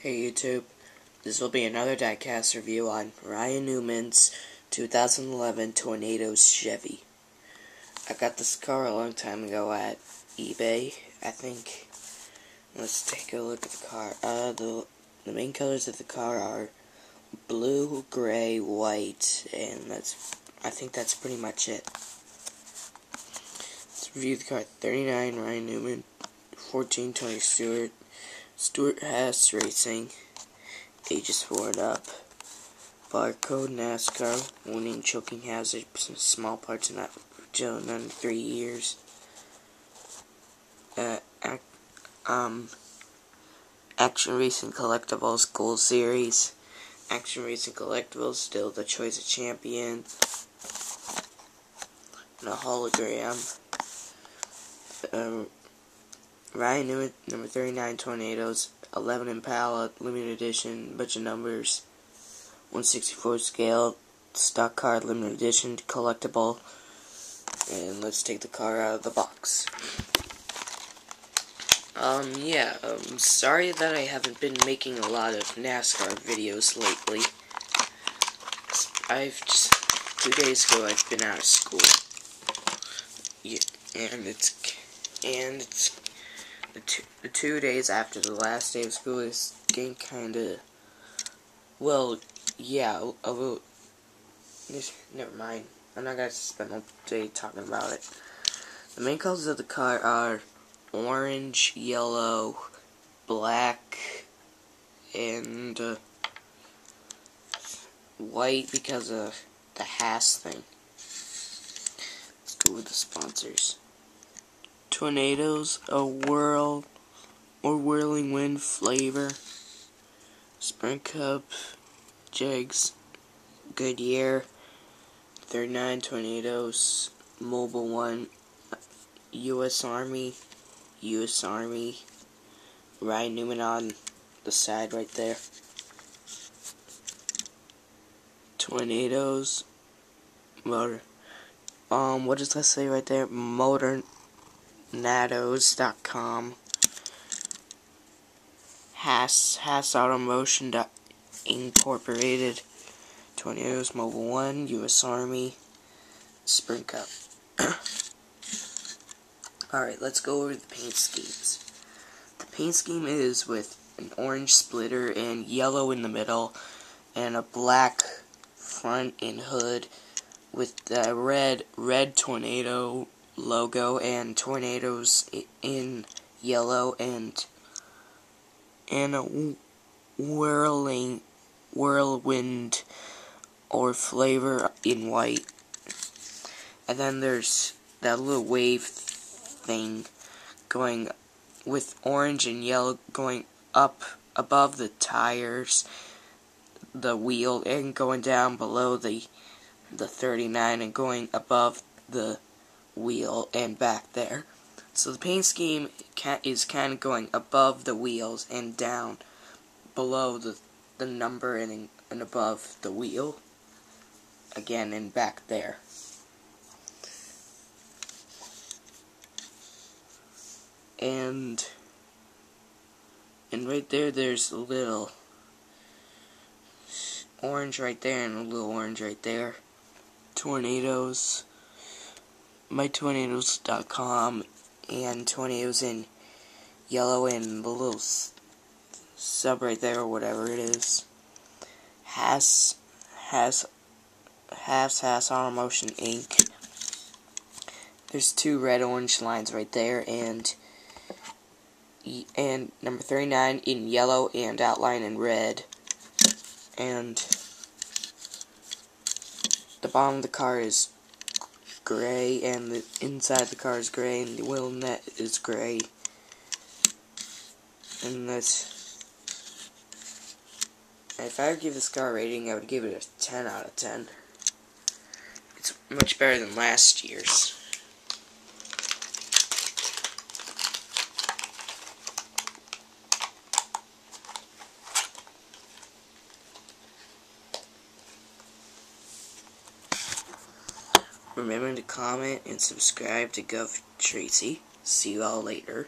Hey YouTube, this will be another diecast review on Ryan Newman's 2011 Tornadoes Chevy. I got this car a long time ago at eBay, I think. Let's take a look at the car. The main colors of the car are blue, gray, white, and I think that's pretty much it. Let's review the car. 39 Ryan Newman, 14 Tony Stewart, Stuart Haas Racing, ages 4 and up. Barcode NASCAR, warning choking hazard, small parts not children under 3 years. Action Racing Collectibles Gold Series. Action Racing Collectibles, still the choice of champion. And a hologram. Ryan Newman, number 39 Tornadoes, 11 Impala, limited edition, bunch of numbers, 1/64 scale, stock car, limited edition, collectible. And let's take the car out of the box. Sorry that I haven't been making a lot of NASCAR videos lately. I've just, 2 days ago I've been out of school. Yeah, and it's the 2 days after the last day of school is getting kinda, well, yeah, a little, never mind. I'm not gonna spend all day talking about it. The main colors of the car are orange, yellow, black, and white because of the Haas thing. Let's go with the sponsors. Tornadoes, a whirl or whirling wind flavor. Sprint Cup, Jegs, Goodyear, 39 Tornadoes, Mobile One, U.S. Army, Ryan Newman on the side right there. Tornadoes, motor. What does that say right there? Motornados.com. Haas Automotion Incorporated. Tornadoes, Mobile One, U.S. Army, Sprint Cup. Alright, let's go over the paint schemes. The paint scheme is with an orange splitter and yellow in the middle, and a black front and hood with the red tornado logo and tornadoes in yellow, and a whirlwind or flavor in white. And then there's that little wave thing going with orange and yellow going up above the tires, the wheel, and going down below the 39 and going above the wheel and back there. So the paint scheme is kind of going above the wheels and down below the number and above the wheel again and back there. And right there's a little orange right there and a little orange right there. Tornadoes, mytornadoes.com, and tornadoes in yellow and the little sub right there or whatever it is. Haas Automotion Inc. There's 2 red-orange lines right there, and number 39 in yellow and outline in red. And the bottom of the car is gray, and the inside of the car is gray, and the wheel net is gray. And if I would give this car a rating, I would give it a 10 out of 10. It's much better than last year's. Remember to comment and subscribe to Gov Tracy. See you all later.